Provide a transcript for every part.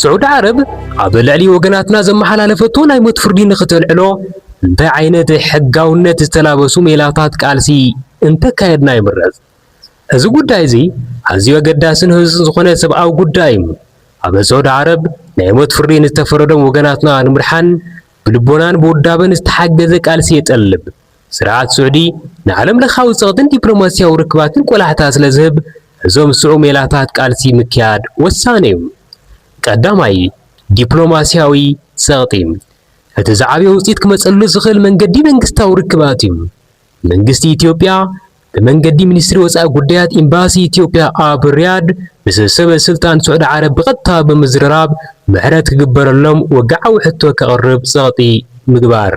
سعود عرب عبل علي وجناتنا زمحلالفتو ناي موت فردي نختلعلو انت عينت حقاونت استلابسو ميلاتات قالسي انت كايدنا يمرز እዚ ጉዳይ እዚ ኣዝዩ ኣገዳስን ዝኾነ ሰብኣዊ ጉዳይ እዩ። ኣብ ሳዑዲ ዓረብ ናይ ሞት ፍርዲ ዝተፈረዶም ወገናትና ንምድሓን ብልቦናን ብውዳበን ዝተሓገዘ ቃልሲ የጠልብ ስርዓት ስዑዲ ንዓለም ለኻዊ ፀቕጥን ዲፕሎማስያዊ ርክባትን ቆላሕታ ስለ ዝህብ እዞም ስዑ ሜላታት ቃልሲ ምክያድ ወሳኒ እዩ። ቀዳማይ ዲፕሎማስያዊ ፀቕጢ እቲ ዝዓበየ ውፅኢት ክመፀሉ ዝኽእል መንገዲ መንግስታዊ ርክባት እዩ። መንግስቲ ኢትዮጵያ በመንገዲ ሚኒስትሪ ወፃኢ ጉዳያት ኤምባሲ ኢትዮጵያ ኣብ ሪያድ ብሰበ ስልጣን ስዑድ ዓረብ ብቐጥታ ብምዝርራብ ምሕረት ክግበረሎም ወግዓዊ ሕቶ ከቕርብ ፀቕጢ ምግባር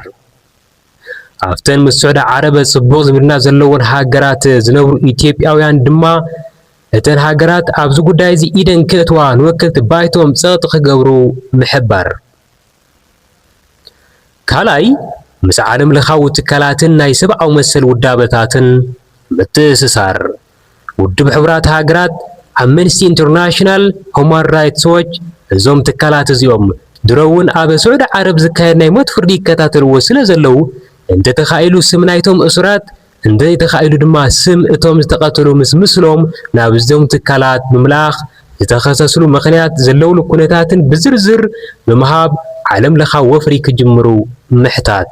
ኣፍተን ምስ ስዑድ ዓረብ ጽቡቕ ዝምድና ዘለዎን ሃገራት ዝነብሩ ኢትዮጵያውያን ድማ እተን ሃገራት ኣብዚ ጉዳይ እዚ ኢደን ክእትዋ ንወከልቲ ባይቶም ፀቕጢ ክገብሩ ምሕባር ካልኣይ ምስ ዓለም ለኻዊ ትካላትን ናይ ሰብኣዊ መሰል ውዳበታትን ምትእስሳር ውድብ ሕብራት ሃገራት ኣምነስቲ ኢንተርናሽናል ሁማን ራይትስ ዎች እዞም ትካላት እዚኦም ድሮውን ኣብ ስዑድ ዓረብ ዝካየድ ናይ ሞት ፍርዲ ይከታተልዎ ስለ ዘለው እንተተኻኢሉ ስም ናይቶም እስራት እንተተኻኢሉ ድማ ስም እቶም ዝተቐተሉ ምስሎም ናብ እዞም ትካላት ብምልኣኽ ዝተኸሰስሉ ምኽንያት ዘለውሉ ኩነታትን ብዝርዝር ብምሃብ ዓለም ለኻዊ ወፍሪ ክጅምሩ ምሕታት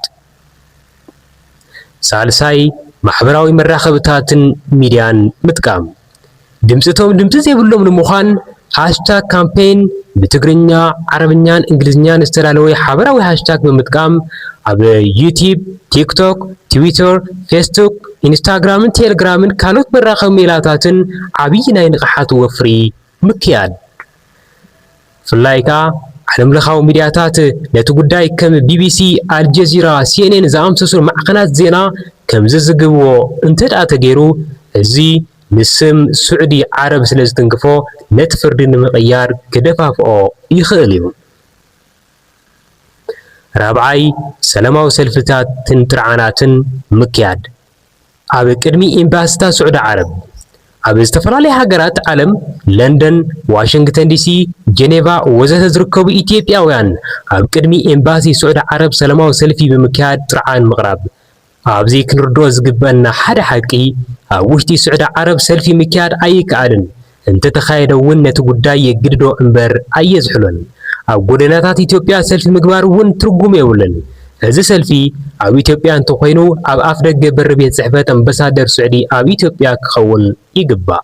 ሳልሳይ ማሕበራዊ መራኸብታትን ሚድያን ምጥቃም ድምፅቶም ድምፂ ዘይብሎም ንምዃን ሃሽታግ ካምፔይን ብትግርኛ ዓረብኛን እንግሊዝኛን ዝተዳለወ ሓበራዊ ሃሽታግ ብምጥቃም ኣብ ዩቲዩብ፣ ቲክቶክ፣ ትዊተር፣ ፌስቡክ፣ ኢንስታግራምን ቴሌግራምን ካልኦት መራኸቢ ሜላታትን ዓብይ ናይ ንቕሓት ወፍሪ ምክያድ ፍላይካ ዓለም ለኻዊ ሚድያታት ነቲ ጉዳይ ከም ቢቢሲ፣ አልጀዚራ፣ ሲኤንኤን ዝኣምሰሰሉ ማዕኸናት ዜና ከም ዝዝግብዎ እንተዳ ተገይሩ እዚ ንስም ስዑዲ ዓረብ ስለ ዝትንክፎ ነቲ ፍርዲ ንምቕያር ክደፋፍኦ ይኽእል እዩ። ራብዓይ ሰላማዊ ሰልፍታትን ጥርዓናትን ምክያድ ኣብ ቅድሚ ኤምባሲታት ስዑዲ ዓረብ ኣብ ዝተፈላለዩ ሃገራት ዓለም ለንደን፣ ዋሽንግተን ዲሲ፣ ጄኔቫ ወዘተ ዝርከቡ ኢትዮጵያውያን ኣብ ቅድሚ ኤምባሲ ስዑዲ ዓረብ ሰላማዊ ሰልፊ ብምክያድ ጥርዓን ምቕራብ ኣብዚ ክንርድኦ ዝግበአና ሓደ ሓቂ ኣብ ውሽጢ ስዑዲ ዓረብ ሰልፊ ምክያድ ኣይከኣልን እንተተኻየደ እውን ነቲ ጉዳይ የግድዶ እምበር ኣየዝሕሎን ኣብ ጎደናታት ኢትዮጵያ ሰልፊ ምግባር እውን ትርጉም የብሉን። እዚ ሰልፊ ኣብ ኢትዮጵያ እንተኮይኑ ኣብ ኣፍ ደገ በሪ ቤት ጽሕፈት ኣምባሳደር ስዑዲ ኣብ ኢትዮጵያ ክኸውን ይግባእ።